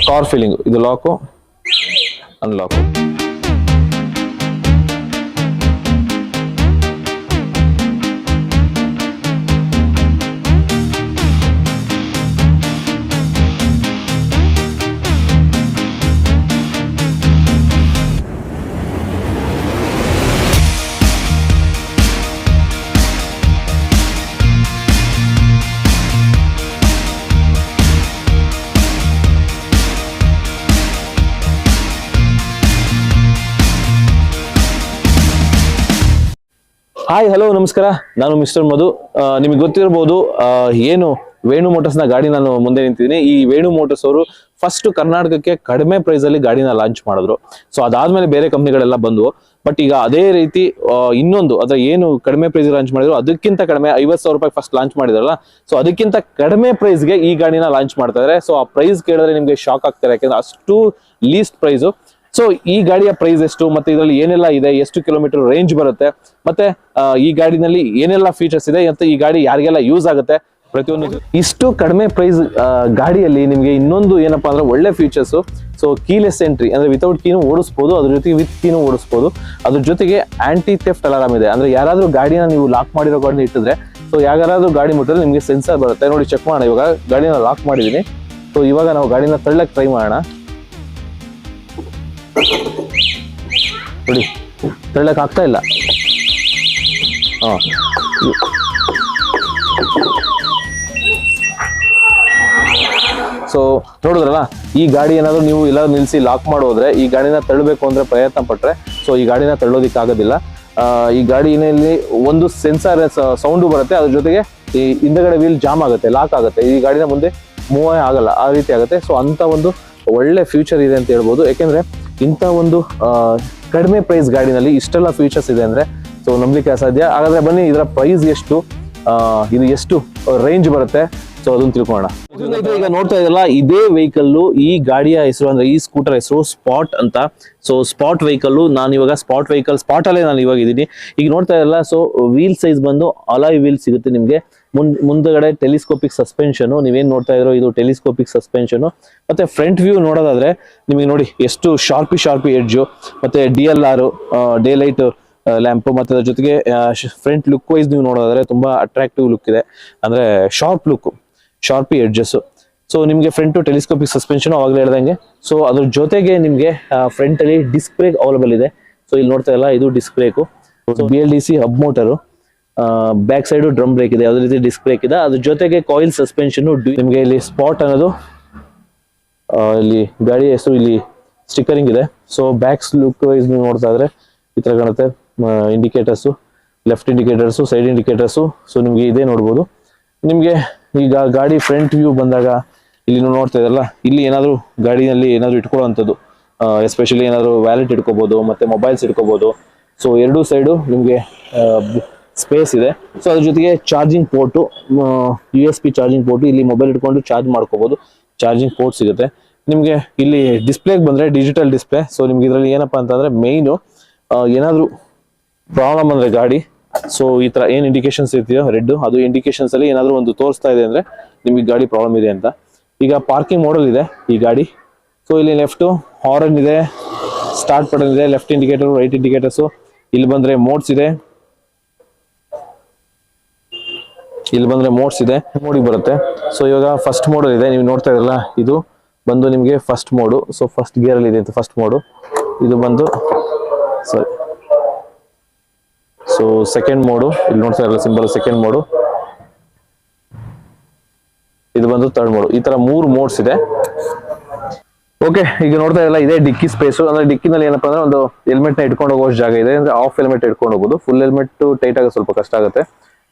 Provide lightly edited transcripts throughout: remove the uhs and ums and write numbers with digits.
Car feeling, ಇದು ಲಾಕು unlock. Hi hello ನಮಸ್ಕಾರ, ನಾನು ಮಿಸ್ಟರ್ ಮಧು. ನಿಮಗೆ ಗೊತ್ತಿರಬಹುದು ಏನು ವೇಣು ಮೋಟರ್ಸ್ ನ ಗಾಡಿ ನಾನು ಮುಂದೆ ನಿಂತಿದ್ದೀನಿ. ಈ ವೇಣು ಮೋಟರ್ಸ್ ಅವರು ಫಸ್ಟ್ ಕರ್ನಾಟಕಕ್ಕೆ ಕಡಿಮೆ ಪ್ರೈಸ್ ಅಲ್ಲಿ ಗಾಡಿನ ಲಾಂಚ್ ಮಾಡಿದ್ರು. ಸೊ ಅದಾದ್ಮೇಲೆ ಬೇರೆ ಕಂಪ್ನಿಗಳೆಲ್ಲ ಬಂದವು. ಬಟ್ ಈಗ ಅದೇ ರೀತಿ ಇನ್ನೊಂದು ಅದ್ರ ಏನು ಕಡಿಮೆ ಪ್ರೈಸ್ ಲಾಂಚ್ ಮಾಡಿದ್ರು ಅದಕ್ಕಿಂತ ಕಡಿಮೆ 50,000 ರೂಪಾಯಿ ಫಸ್ಟ್ ಲಾಂಚ್ ಮಾಡಿದ್ರಲ್ಲ, ಸೊ ಅದಕ್ಕಿಂತ ಕಡಿಮೆ ಪ್ರೈಸ್ಗೆ ಈ ಗಾಡಿನ ಲಾಂಚ್ ಮಾಡ್ತಾ ಇದ್ದಾರೆ. ಸೊ ಆ ಪ್ರೈಸ್ ಕೇಳಿದ್ರೆ ನಿಮ್ಗೆ ಶಾಕ್ ಆಗ್ತಾರೆ, ಯಾಕಂದ್ರೆ ಅಷ್ಟು ಲೀಸ್ಟ್ ಪ್ರೈಸ್. ಸೊ ಈ ಗಾಡಿಯ ಪ್ರೈಸ್ ಎಷ್ಟು, ಮತ್ತೆ ಇದರಲ್ಲಿ ಏನೆಲ್ಲ ಇದೆ, ಎಷ್ಟು ಕಿಲೋಮೀಟರ್ ರೇಂಜ್ ಬರುತ್ತೆ, ಮತ್ತೆ ಈ ಗಾಡಿನಲ್ಲಿ ಏನೆಲ್ಲ ಫೀಚರ್ಸ್ ಇದೆ, ಮತ್ತೆ ಈ ಗಾಡಿ ಯಾರಿಗೆಲ್ಲ ಯೂಸ್ ಆಗುತ್ತೆ, ಪ್ರತಿಯೊಂದು ಇಷ್ಟು ಕಡಿಮೆ ಪ್ರೈಸ್ ಗಾಡಿಯಲ್ಲಿ ನಿಮ್ಗೆ ಇನ್ನೊಂದು ಏನಪ್ಪಾ ಅಂದ್ರೆ ಒಳ್ಳೆ ಫೀಚರ್ಸ್. ಸೊ ಕೀಲೆಸ್ ಎಂಟ್ರಿ ಅಂದ್ರೆ ವಿತೌಟ್ ಕೀನು ಓಡಿಸಬಹುದು, ಅದ್ರ ಜೊತೆಗೆ ವಿತ್ ಕೀನು ಓಡಿಸಬಹುದು. ಅದ್ರ ಜೊತೆಗೆ ಆಂಟಿ ಥೆಫ್ಟ್ ಅಲಾರಾಮ್ ಇದೆ. ಅಂದ್ರೆ ಯಾರಾದ್ರೂ ಗಾಡಿನ ನೀವು ಲಾಕ್ ಮಾಡಿರೋ ಗಾಡಿನ ಇಟ್ಟಿದ್ರೆ, ಸೊ ಯಾರಾದ್ರೂ ಗಾಡಿ ಮುಟ್ಟಿದ್ರೆ ನಿಮ್ಗೆ ಸೆನ್ಸರ್ ಬರುತ್ತೆ. ನೋಡಿ ಚೆಕ್ ಮಾಡೋಣ. ಇವಾಗ ಗಾಡಿನ ಲಾಕ್ ಮಾಡಿದೀನಿ. ಸೊ ಇವಾಗ ನಾವು ಗಾಡಿನ ತಳ್ಳಕ್ ಟ್ರೈ ಮಾಡೋಣ. ನೋಡಿ ತಳ್ಳಕ್ ಆಗ್ತಾ ಇಲ್ಲ. ಸೊ ನೋಡಿದ್ರಲ್ಲ, ಈ ಗಾಡಿ ಏನಾದ್ರು ನೀವು ಎಲ್ಲ ನಿಲ್ಸಿ ಲಾಕ್ ಮಾಡೋದ್ರೆ, ಈ ಗಾಡಿನ ತಳ್ಳಬೇಕು ಅಂದ್ರೆ ಪ್ರಯತ್ನ ಪಟ್ರೆ ಸೊ ಈ ಗಾಡಿನ ತಳ್ಳೋದಿಕ್ ಆಗೋದಿಲ್ಲ. ಈ ಗಾಡಿನಲ್ಲಿ ಒಂದು ಸೆನ್ಸಾರ್ ಸೌಂಡು ಬರುತ್ತೆ, ಅದ್ರ ಜೊತೆಗೆ ಈ ಹಿಂದಗಡೆ ವೀಲ್ ಜಾಮ್ ಆಗುತ್ತೆ, ಲಾಕ್ ಆಗುತ್ತೆ. ಈ ಗಾಡಿನ ಮುಂದೆ ಮೂವ್ ಆಗಲ್ಲ, ಆ ರೀತಿ ಆಗುತ್ತೆ. ಸೊ ಅಂತ ಒಂದು ಒಳ್ಳೆ ಫ್ಯೂಚರ್ ಇದೆ ಅಂತ ಹೇಳ್ಬೋದು. ಯಾಕೆಂದ್ರೆ ಇಂಥ ಒಂದು ಕಡಿಮೆ ಪ್ರೈಸ್ ಗಾಡಿನಲ್ಲಿ ಇಷ್ಟೆಲ್ಲ ಫೀಚರ್ಸ್ ಇದೆ ಅಂದ್ರೆ ಸೊ ನಂಬಲಿಕ್ಕೆ ಅಸಾಧ್ಯ. ಹಾಗಾದ್ರೆ ಬನ್ನಿ, ಇದರ ಪ್ರೈಸ್ ಎಷ್ಟು, ಇದು ಎಷ್ಟು ರೇಂಜ್ ಬರುತ್ತೆ, ಸೊ ಅದನ್ನ ತಿಳ್ಕೊಳ್ಳೋಣ. ಈಗ ನೋಡ್ತಾ ಇದ್ದಲ್ಲ, ಇದೇ ವೆಹಿಕಲ್, ಈ ಗಾಡಿಯ ಹೆಸರು ಅಂದ್ರೆ ಈ ಸ್ಕೂಟರ್ ಹೆಸರು ಸ್ಪಾಟ್ ಅಂತ. ಸೊ ಸ್ಪಾಟ್ ವೆಹಿಕಲ್, ನಾನು ಇವಾಗ ಸ್ಪಾಟ್ ವೆಹಿಕಲ್ ಸ್ಪಾಟ್ ಅಲ್ಲೇ ನಾನು ಇವಾಗ ಇದ್ದೀನಿ. ಈಗ ನೋಡ್ತಾ ಇದ್ದಲ್ಲ, ಸೊ ವೀಲ್ ಸೈಜ್ ಬಂದು ಅಲಾಯ್ ವೀಲ್ ಸಿಗುತ್ತೆ ನಿಮ್ಗೆ. ಮುಂದಗಡೆ ಟೆಲಿಸ್ಕೋಪಿಕ್ ಸಸ್ಪೆನ್ಷನ್, ನೀವೇನ್ ನೋಡ್ತಾ ಇದ್ರೋ ಇದು ಟೆಲಿಸ್ಕೋಪಿಕ್ ಸಸ್ಪೆನ್ಷನ್. ಮತ್ತೆ ಫ್ರಂಟ್ ವ್ಯೂ ನೋಡೋದಾದ್ರೆ ನಿಮಗೆ ನೋಡಿ ಎಷ್ಟು ಶಾರ್ಪಿ ಎಡ್ಜು, ಮತ್ತೆ DLR ಡೇ ಲೈಟ್ ಲ್ಯಾಂಪ್, ಮತ್ತೆ ಅದ್ರ ಜೊತೆಗೆ ಫ್ರಂಟ್ ಲುಕ್ ವೈಸ್ ನೀವು ನೋಡೋದಾದ್ರೆ ತುಂಬಾ ಅಟ್ರಾಕ್ಟಿವ್ ಲುಕ್ ಇದೆ. ಅಂದ್ರೆ ಶಾರ್ಪಿ ಎಡ್ಜಸ್. ಸೊ ನಿಮ್ಗೆ ಫ್ರಂಟ್ ಟೆಲಿಸ್ಕೋಪಿಕ್ ಸಸ್ಪೆನ್ಷನ್ ಅವಾಗಲೇ ಹೇಳ್ದಂಗೆ. ಸೊ ಅದ್ರ ಜೊತೆಗೆ ನಿಮ್ಗೆ ಫ್ರಂಟ್ ಅಲ್ಲಿ ಡಿಸ್ಕ್ ಬ್ರೇಕ್ ಅವೈಲೇಬಲ್ ಇದೆ. ಸೊ ಇಲ್ಲಿ ನೋಡ್ತಾ ಇಲ್ಲ, ಇದು disc brake, BLDC hub motor. Back side drum brake ಇದೆ, ಯಾವುದೇ ರೀತಿ ಡಿಸ್ಕ್ ಬ್ರೇಕ್ ಇದೆ. ಅದ್ರ ಜೊತೆಗೆ ಕಾಯಿಲ್ ಸಸ್ಪೆನ್ಷನ್. ನಿಮ್ಗೆ ಇಲ್ಲಿ ಸ್ಪಾಟ್ ಅನ್ನೋದು ಇಲ್ಲಿ ಗಾಡಿ ಹೆಸರು ಇಲ್ಲಿ ಸ್ಟಿಕರಿಂಗ್ ಇದೆ. ಸೊ ಬ್ಯಾಕ್ಸ್ ಲುಕ್ ವೈಸ್ ನೀವು ನೋಡ್ತಾ ಇದ್ರೆ ಈ ತರ ಕಾಣುತ್ತೆ. Indicators, left indicators, side indicators. So ನಿಮ್ಗೆ ಇದೇ ನೋಡ್ಬೋದು. ನಿಮ್ಗೆ ಈಗ ಗಾಡಿ ಫ್ರಂಟ್ ವ್ಯೂ ಬಂದಾಗ ಇಲ್ಲಿ ನೀವು ನೋಡ್ತಾ ಇದ್ರಲ್ಲ, ಇಲ್ಲಿ ಏನಾದ್ರು ಗಾಡಿನಲ್ಲಿ ಏನಾದ್ರು ಇಟ್ಕೊಳ್ಳುವಂಥದ್ದು, ಎಸ್ಪೆಷಲಿ ಏನಾದ್ರು ವ್ಯಾಲೆಟ್ ಇಟ್ಕೋಬಹುದು, ಮತ್ತೆ ಮೊಬೈಲ್ಸ್ ಇಟ್ಕೋಬಹುದು. ಸೊ ಎರಡೂ ಸೈಡು ನಿಮ್ಗೆ ಸ್ಪೇಸ್ ಇದೆ. ಸೊ ಅದ್ರ ಜೊತೆಗೆ charging port, USB charging port, ಇಲ್ಲಿ ಮೊಬೈಲ್ ಇಟ್ಕೊಂಡು ಚಾರ್ಜ್ ಮಾಡ್ಕೋಬಹುದು. ಚಾರ್ಜಿಂಗ್ ಪೋರ್ಟ್ ಸಿಗುತ್ತೆ ನಿಮ್ಗೆ. ಇಲ್ಲಿ ಡಿಸ್ಪ್ಲೇಗೆ ಬಂದ್ರೆ ಡಿಜಿಟಲ್ ಡಿಸ್ಪ್ಲೇ. ಸೊ ನಿಮ್ಗೆ ಇದರಲ್ಲಿ ಏನಪ್ಪಾ ಅಂತಂದ್ರೆ ಮೇಯ್ನು ಏನಾದ್ರು ಪ್ರಾಬ್ಲಮ್ ಅಂದ್ರೆ ಗಾಡಿ, ಸೊ ಈ ತರ ಏನ್ ಇಂಡಿಕೇಶನ್ಸ್ ಇರ್ತೀಯೋ ರೆಡ್, ಅದು ಇಂಡಿಕೇಶನ್ಸ್ ಅಲ್ಲಿ ಏನಾದ್ರು ಒಂದು ತೋರಿಸ್ತಾ ಇದೆ ಅಂದ್ರೆ ನಿಮ್ಗೆ ಗಾಡಿ ಪ್ರಾಬ್ಲಮ್ ಇದೆ ಅಂತ. ಈಗ ಪಾರ್ಕಿಂಗ್ ಮೋಡಲ್ ಇದೆ ಈ ಗಾಡಿ. ಸೊ ಇಲ್ಲಿ ಲೆಫ್ಟ್ ಹಾರ್ನ್ ಇದೆ, ಸ್ಟಾರ್ಟ್ ಬಟನ್ ಇದೆ, ಲೆಫ್ಟ್ ಇಂಡಿಕೇಟರ್, ರೈಟ್ ಇಂಡಿಕೇಟರ್ಸ್. ಇಲ್ಲಿ ಬಂದ್ರೆ ಮೋಡ್ಸ್ ಇದೆ, ಮೋಡಿಗೆ ಬರುತ್ತೆ. ಸೊ ಇವಾಗ ಫಸ್ಟ್ ಮೋಡ್ ಇದೆ, ನೀವು ನೋಡ್ತಾ ಇದ್ರಲ್ಲ, ಇದು ಬಂದು ನಿಮ್ಗೆ first mode. So first gear ಅಲ್ಲಿ ಇದೆ ಅಂತ ಫಸ್ಟ್ ಮೋಡು. ಇದು ಬಂದು ಸಾರಿ, ಸೊ ಸೆಕೆಂಡ್ ಮೋಡು, ಇಲ್ಲಿ ನೋಡ್ತಾ ಇರಲ್ಲ ಸಿಂಬಲ್, ಸೆಕೆಂಡ್ ಮೋಡು. ಇದು ಬಂದು ಥರ್ಡ್ ಮೋಡು. ಈ ತರ 3 ಮೋಡ್ಸ್ ಇದೆ. ಓಕೆ, ಈಗ ನೋಡ್ತಾ ಇರಲ್ಲ, ಇದೇ ಡಿಕ್ಕಿ ಸ್ಪೇಸ್. ಅಂದ್ರೆ ಡಿಕ್ಕಿನಲ್ಲಿ ಏನಪ್ಪಾ ಅಂದ್ರೆ ಒಂದು ಹೆಲ್ಮೆಟ್ ನ ಇಟ್ಕೊಂಡು ಹೋಗೋ ಜಾಗ ಇದೆ. ಅಂದ್ರೆ ಆಫ್ ಹೆಲ್ಮೆಟ್ ಇಟ್ಕೊಂಡು ಹೋಗ್ಬೋದು. ಫುಲ್ ಹೆಲ್ಮೆಟ್ ಟೈಟ್ ಆಗ ಸ್ವಲ್ಪ ಕಷ್ಟ ಆಗುತ್ತೆ.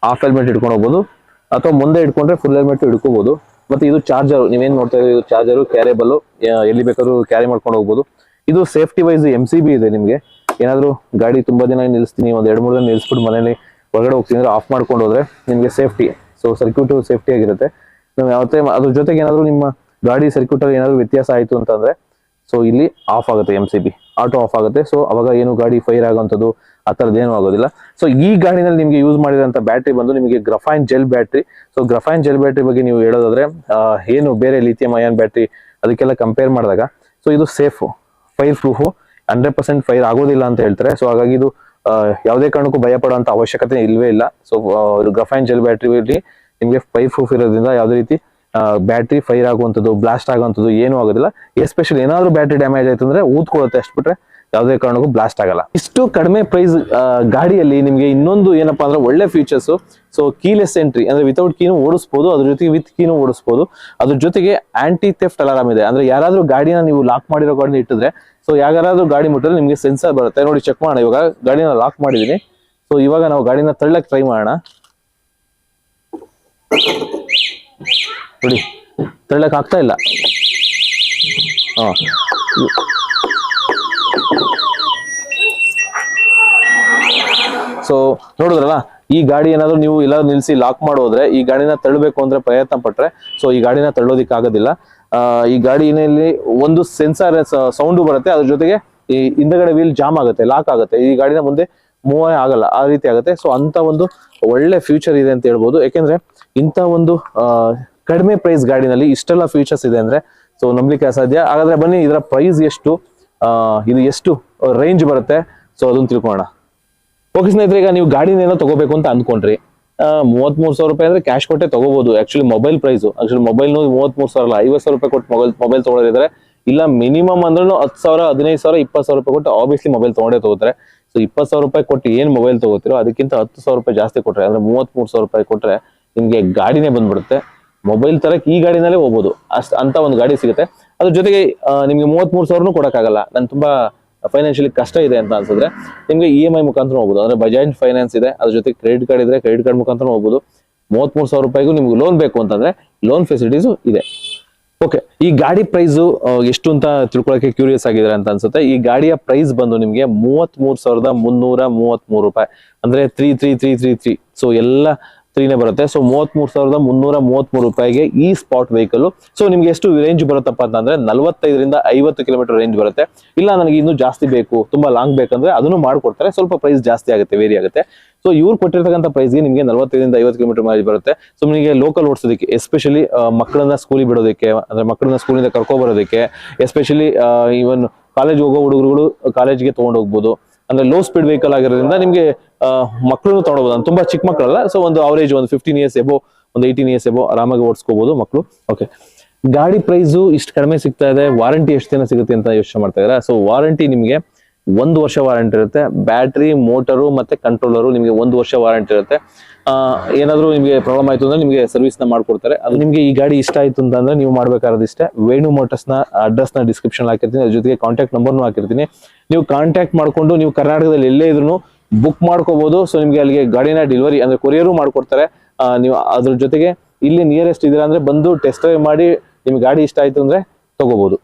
ಹಾಫ್ ಹೆಲ್ಮೆಟ್ ಇಟ್ಕೊಂಡು ಹೋಗ್ಬೋದು, ಅಥವಾ ಮುಂದೆ ಇಟ್ಕೊಂಡ್ರೆ ಫುಲ್ ಹೆಲ್ಮೆಟ್ ಇಟ್ಕೋಬಹುದು. ಮತ್ತೆ ಇದು ಚಾರ್ಜರ್, ನೀವೇನ್ ನೋಡ್ತಾ ಇದ್ದೀವಿ, ಇದು ಚಾರ್ಜರ್ ಕ್ಯಾರಿಯಬಲ್, ಎಲ್ಲಿ ಬೇಕಾದ್ರೂ ಕ್ಯಾರಿ ಮಾಡ್ಕೊಂಡು ಹೋಗ್ಬೋದು. ಇದು ಸೇಫ್ಟಿ ವೈಸ್ MCB ಇದೆ. ನಿಮ್ಗೆ ಏನಾದ್ರು ಗಾಡಿ ತುಂಬಾ ದಿನ ನಿಲ್ಲಿಸ್ತೀನಿ, ಒಂದ್ 2-3 ದಿನ ನಿಲ್ಲಿಸ್ಬಿಟ್ಟು ಮನೇಲಿ ಹೊರಗಡೆ ಹೋಗ್ತೀನಿ ಅಂದ್ರೆ ಆಫ್ ಮಾಡ್ಕೊಂಡು ಹೋದ್ರೆ ನಿಮ್ಗೆ ಸೇಫ್ಟಿ. ಸೊ ಸರ್ಕ್ಯೂಟ್ ಸೇಫ್ಟಿ ಆಗಿರುತ್ತೆ. ನಾವು ಯಾವತ್ತೇ ಅದ್ರ ಜೊತೆಗೆ ಏನಾದ್ರು ನಿಮ್ಮ ಗಾಡಿ ಸರ್ಕ್ಯೂಟ್ ಅಲ್ಲಿ ಏನಾದ್ರು ವ್ಯತ್ಯಾಸ ಆಯ್ತು ಅಂತಂದ್ರೆ ಸೊ ಇಲ್ಲಿ ಆಫ್ ಆಗುತ್ತೆ, MCB ಆಟೋ ಆಫ್ ಆಗುತ್ತೆ. ಸೊ ಅವಾಗ ಏನು ಗಾಡಿ ಫೈರ್ ಆಗುವಂಥದ್ದು ಆ ಥರದ್ದು ಏನೂ ಆಗೋದಿಲ್ಲ. ಸೊ ಈ ಗಾಡಿನಲ್ಲಿ ನಿಮಗೆ ಯೂಸ್ ಮಾಡಿದಂಥ ಬ್ಯಾಟ್ರಿ ಬಂದು ನಿಮಗೆ graphene gel battery. So graphene gel battery ಬಗ್ಗೆ ನೀವು ಹೇಳೋದಾದ್ರೆ ಏನು ಬೇರೆ ಲಿಥಿಯಂ ಅಯಾನ್ ಬ್ಯಾಟ್ರಿ ಅದಕ್ಕೆಲ್ಲ ಕಂಪೇರ್ ಮಾಡಿದಾಗ ಸೊ ಇದು ಸೇಫು, ಫೈರ್ ಪ್ರೂಫು, 100% ಫೈರ್ ಆಗೋದಿಲ್ಲ ಅಂತ ಹೇಳ್ತಾರೆ. ಸೊ ಹಾಗಾಗಿ ಇದು ಯಾವುದೇ ಕಾರಣಕ್ಕೂ ಭಯ ಪಡುವಂತ ಅವಶ್ಯಕತೆ ಇಲ್ವೇ ಇಲ್ಲ. ಸೊ ಗ್ರಫೈನ್ ಜೆಲ್ ಬ್ಯಾಟ್ರಿಯಲ್ಲಿ ನಿಮಗೆ ಫೈರ್ ಪ್ರೂಫ್ ಇರೋದ್ರಿಂದ ಯಾವುದೇ ರೀತಿ ಬ್ಯಾಟ್ರಿ ಫೈರ್ ಆಗುವಂಥದ್ದು, ಬ್ಲಾಸ್ಟ್ ಆಗುವಂಥದ್ದು ಏನೂ ಆಗೋದಿಲ್ಲ. ಎಸ್ಪೆಷಲಿ ಏನಾದರೂ ಬ್ಯಾಟ್ರಿ ಡ್ಯಾಮೇಜ್ ಆಯ್ತು ಅಂದ್ರೆ ಊದ್ಕೊಳ್ಳುತ್ತೆ, ಅಷ್ಟು ಬಿಟ್ರೆ ಯಾವುದೇ ಕಾರಣಕ್ಕೂ ಬ್ಲಾಸ್ಟ್ ಆಗಲ್ಲ. ಇಷ್ಟು ಕಡಿಮೆ ಪ್ರೈಸ್ ಗಾಡಿಯಲ್ಲಿ ನಿಮಗೆ ಇನ್ನೊಂದು ಏನಪ್ಪಾ ಅಂದ್ರೆ ಒಳ್ಳೆ ಫೀಚರ್ಸ್. ಸೊ ಕೀಲೆಸ್ ಎಂಟ್ರಿ ಅಂದ್ರೆ ವಿತೌಟ್ ಕೀನು ಓಡಿಸ್ಬೋದು, ಅದ್ರ ಜೊತೆಗೆ ವಿತ್ ಕೀನು ಓಡಿಸ್ಬೋದು. ಅದ್ರ ಜೊತೆಗೆ ಆಂಟಿ ಥೆಫ್ಟ್ ಅಲಾರಾಮ್ ಇದೆ. ಅಂದ್ರೆ ಯಾರಾದ್ರೂ ಗಾಡಿನ ನೀವು ಲಾಕ್ ಮಾಡಿರೋ ಗಾಡಿನ ಇಟ್ಟಿದ್ರೆ ಸೊ ಯಾರಾದ್ರೂ ಗಾಡಿ ಮುಟ್ಟಿದ್ರೆ ನಿಮಗೆ ಸೆನ್ಸರ್ ಬರುತ್ತೆ. ನೋಡಿ ಚೆಕ್ ಮಾಡೋಣ. ಇವಾಗ ಗಾಡಿನ ಲಾಕ್ ಮಾಡಿದೀನಿ. ಸೊ ಇವಾಗ ನಾವು ಗಾಡಿನ ತಳ್ಳಕ್ ಟ್ರೈ ಮಾಡೋಣ. ನೋಡಿ ತಳ್ಳಕ್ ಆಗ್ತಾ ಇಲ್ಲ. ಸೊ ನೋಡಿದ್ರಲ್ಲ, ಈ ಗಾಡಿ ಏನಾದ್ರು ನೀವು ಎಲ್ಲ ನಿಲ್ಸಿ ಲಾಕ್ ಮಾಡೋದ್ರೆ ಈ ಗಾಡಿನ ತಳ್ಳಬೇಕು ಅಂದ್ರೆ ಪ್ರಯತ್ನ ಪಟ್ರೆ ಸೊ ಈ ಗಾಡಿನ ತಳ್ಳೋದಿಕ್ ಆಗೋದಿಲ್ಲ. ಈ ಗಾಡಿನಲ್ಲಿ ಒಂದು ಸೆನ್ಸಾರ್ ಸೌಂಡು ಬರುತ್ತೆ, ಅದ್ರ ಜೊತೆಗೆ ಈ ಹಿಂದಗಡೆ ವೀಲ್ ಜಾಮ್ ಆಗುತ್ತೆ, ಲಾಕ್ ಆಗುತ್ತೆ, ಈ ಗಾಡಿನ ಮುಂದೆ ಮೂವ್ ಆಗಲ್ಲ, ಆ ರೀತಿ ಆಗುತ್ತೆ. ಸೊ ಅಂತ ಒಂದು ಒಳ್ಳೆ ಫ್ಯೂಚರ್ ಇದೆ ಅಂತ ಹೇಳ್ಬೋದು. ಯಾಕೆಂದ್ರೆ ಇಂಥ ಒಂದು ಕಡಿಮೆ ಪ್ರೈಸ್ ಗಾಡಿನಲ್ಲಿ ಇಷ್ಟೆಲ್ಲ ಫೀಚರ್ಸ್ ಇದೆ ಅಂದ್ರೆ ಸೊ ನಂಬಲಿಕ್ಕೆ ಅಸಾಧ್ಯ. ಹಾಗಾದ್ರೆ ಬನ್ನಿ ಇದರ ಪ್ರೈಸ್ ಎಷ್ಟು, ಇದು ಎಷ್ಟು ರೇಂಜ್ ಬರುತ್ತೆ ಸೊ ಅದನ್ನ ತಿಳ್ಕೊಳ್ಳೋಣ. ಓಕೆ ಸ್ನೇಹಿತರೆ, ಈಗ ನೀವು ಗಾಡಿನೇನೋ ತಗೋಬೇಕು ಅಂತ ಅಂದ್ಕೊಂಡ್ರಿ, 33,000 ರೂಪಾಯಿ ಅಂದ್ರೆ ಕ್ಯಾಶ್ ಕೊಟ್ಟೆ ತಗೋಬಹುದು. Actually mobile price, actually mobile 33,000 ಅಲ್ಲ, 50,000 ರೂಪಾಯಿ ಕೊಟ್ಟು ಮೊಬೈಲ್ ತಗೊಳ್ಳೋದಿದ್ರೆ, ಇಲ್ಲ ಮಿನಿಮಮ್ ಅಂದ್ರೂ 10,000, 15,000, 20,000 ರೂಪಾಯಿ ಕೊಟ್ಟು ಆಬ್ವಿಯಸ್ಲಿ ಮೊಬೈಲ್ ತಗೋತಾರೆ. ಸೊ 20,000 ರೂಪಾಯಿ ಕೊಟ್ಟು ಏನ್ ಮೊಬೈಲ್ ತಗೋತಿರೋ ಅದಕ್ಕಿಂತ 10,000 ರೂಪಾಯಿ ಜಾಸ್ತಿ ಕೊಟ್ರೆ ಅಂದ್ರೆ 33,000 ರೂಪಾಯಿ ಕೊಟ್ರೆ ನಿಮ್ಗೆ ಗಾಡಿನೇ ಬಂದ್ಬಿಡುತ್ತೆ. ಮೊಬೈಲ್ ತರಕ್ ಈ ಗಾಡಿನಲ್ಲೇ ಹೋಗ್ಬೋದು, ಅಂತ ಒಂದು ಗಾಡಿ ಸಿಗುತ್ತೆ. ಅದ್ರ ಜೊತೆಗೆ ನಿಮ್ಗೆ 33,000 ಕೊಡಕ್ಕಾಗಲ್ಲ, ನಾನು ತುಂಬಾ ಫೈನಾನ್ಷಿಯಲಿ ಕಷ್ಟ ಇದೆ ಅಂತ ಅನ್ಸಿದ್ರೆ ನಿಮ್ಗೆ EMI ಮುಖಾಂತರ ಹೋಗ್ಬೋದು. ಅಂದ್ರೆ ಬಜಾಜ್ ಫೈನಾನ್ಸ್ ಇದೆ, ಅದ್ರ ಜೊತೆ ಕ್ರೆಡಿಟ್ ಕಾರ್ಡ್ ಇದ್ರೆ ಕ್ರೆಡಿಟ್ ಕಾರ್ಡ್ ಮುಖಾಂತರ ಹೋಗ್ಬೋದು. 33,000 ರೂಪಾಯಿಗೂ ನಿಮ್ಗೆ ಲೋನ್ ಬೇಕು ಅಂತಂದ್ರೆ ಲೋನ್ ಫೆಸಿಲಿಟೀಸು ಇದೆ. ಓಕೆ, ಈ ಗಾಡಿ ಪ್ರೈಸ್ ಎಷ್ಟು ಅಂತ ತಿಳ್ಕೊಳಕ್ಕೆ ಕ್ಯೂರಿಯಸ್ ಆಗಿದ್ರೆ ಅಂತ ಅನ್ಸುತ್ತೆ. ಈ ಗಾಡಿಯ ಪ್ರೈಸ್ ಬಂದು ನಿಮ್ಗೆ 33,333 ರೂಪಾಯಿ, ಅಂದ್ರೆ 3333. ಸೊ ಎಲ್ಲ 3ನೇ ಬರುತ್ತೆ. ಸೊ 33,333 ರೂಪಾಯಿಗೆ ಈ ಸ್ಪಾಟ್ ವೆಹಿಕಲ್. ಸೊ ನಿಮ್ಗೆ ಎಷ್ಟು ರೇಂಜ್ ಬರುತ್ತಪ್ಪ ಅಂತಂದ್ರೆ 45ರಿಂದ 50 ಕಿಲೋಮೀಟರ್ ರೇಂಜ್ ಬರುತ್ತೆ. ಇಲ್ಲ ನನಗೆ ಇನ್ನೂ ಜಾಸ್ತಿ ಬೇಕು, ತುಂಬಾ ಲಾಂಗ್ ಬೇಕಂದ್ರೆ ಅದನ್ನು ಮಾಡ್ಕೊಡ್ತಾರೆ, ಸ್ವಲ್ಪ ಪ್ರೈಸ್ ಜಾಸ್ತಿ ಆಗುತ್ತೆ, ವೇರಿ ಆಗುತ್ತೆ. ಸೊ ಇವ್ರು ಕೊಟ್ಟಿರ್ತಕ್ಕಂಥ ಪ್ರೈಸ್ಗೆ ನಿಮಗೆ 45ರಿಂದ 50 ಕಿಲೋಮೀಟರ್ ಮೈಲೇಜ್ ಬರುತ್ತೆ. ಸೊ ನಿಮಗೆ ಲೋಕಲ್ ಓಡಿಸೋದಕ್ಕೆ, ಎಸ್ಪೆಷಲಿ ಮಕ್ಕಳನ್ನ ಸ್ಕೂಲಿಗೆ ಬಿಡೋದಕ್ಕೆ, ಅಂದ್ರೆ ಮಕ್ಕಳನ್ನ ಸ್ಕೂಲಿಂದ ಕರ್ಕೊ ಬರೋದಕ್ಕೆ, ಎಸ್ಪೆಷಲಿ ಈವನ್ ಕಾಲೇಜ್ ಹೋಗೋ ಹುಡುಗರುಗಳು ಕಾಲೇಜ್ಗೆ ತಗೊಂಡು ಹೋಗ್ಬೋದು. ಅಂದ್ರೆ ಲೋ ಸ್ಪೀಡ್ ವೆಹಿಕಲ್ ಆಗಿರೋದ್ರಿಂದ ನಿಮ್ಗೆ ಮಕ್ಕಳು ತಗೊಳ್ಬಹುದು. ತುಂಬಾ ಚಿಕ್ಕ ಮಕ್ಕಳಲ್ಲ, ಸೊ ಒಂದು ಅವರೇಜ್ ಒಂದು 15 ಇಯರ್ಸ್ ಎಬೋ, ಒಂದು 18 ಇಯರ್ಸ್ ಎಬೋ ಆರಾಮಾಗಿ ಓಡಿಸ್ಕೋಬಹುದು ಮಕ್ಕಳು. ಓಕೆ, ಗಾಡಿ ಪ್ರೈಸು ಇಷ್ಟು ಕಡಿಮೆ ಸಿಗ್ತಾ ಇದೆ, ವಾರಂಟಿ ಎಷ್ಟು ದಿನ ಸಿಗುತ್ತೆ ಅಂತ ಯೋಚನೆ ಮಾಡ್ತಾ ಇದ್ದಾರೆ. ಸೊ ವಾರಂಟಿ ನಿಮಗೆ 1 ವರ್ಷ ವಾರಂಟಿ ಇರುತ್ತೆ. ಬ್ಯಾಟ್ರಿ, ಮೋಟರು ಮತ್ತೆ ಕಂಟ್ರೋಲರು ನಿಮಗೆ 1 ವರ್ಷ ವಾರಂಟಿ ಇರುತ್ತೆ. ಏನಾದ್ರು ನಿಮಗೆ ಪ್ರಾಬ್ಲಮ್ ಆಯ್ತು ಅಂದ್ರೆ ನಿಮಗೆ ಸರ್ವಿಸ್ ನ ಮಾಡ್ಕೊಡ್ತಾರೆ. ಅದು ನಿಮಗೆ ಈ ಗಾಡಿ ಇಷ್ಟ ಆಯ್ತು ಅಂತಂದ್ರೆ ನೀವು ಮಾಡ್ಬೇಕಾದ್ರೆ ಇಷ್ಟೇ, ವೇಣು ಮೋಟರ್ಸ್ ನ ಅಡ್ರೆಸ್ ನ ಡಿಸ್ಕ್ರಿಪ್ಷನ್ ಹಾಕಿರ್ತೀನಿ, ಅದ್ರ ಜೊತೆಗೆ ಕಾಂಟ್ಯಾಕ್ಟ್ ನಂಬರ್ನು ಹಾಕಿರ್ತೀನಿ. ನೀವು ಕಾಂಟ್ಯಾಕ್ಟ್ ಮಾಡ್ಕೊಂಡು ನೀವು ಕರ್ನಾಟಕದಲ್ಲಿ ಎಲ್ಲೇ ಇದ್ರು ಬುಕ್ ಮಾಡ್ಕೋಬಹುದು. ಸೊ ನಿಮ್ಗೆ ಅಲ್ಲಿಗೆ ಗಾಡಿನ ಡೆಲಿವರಿ ಅಂದ್ರೆ ಕೊರಿಯರು ಮಾಡ್ಕೊಡ್ತಾರೆ. ನೀವು ಅದ್ರ ಜೊತೆಗೆ ಇಲ್ಲಿ ನಿಯರೆಸ್ಟ್ ಇದೀರಾ ಅಂದ್ರೆ ಬಂದು ಟೆಸ್ಟ್ ಡ್ರೈವ್ ಮಾಡಿ ನಿಮ್ಗೆ ಗಾಡಿ ಇಷ್ಟ ಆಯ್ತು ಅಂದ್ರೆ ತಗೋಬಹುದು.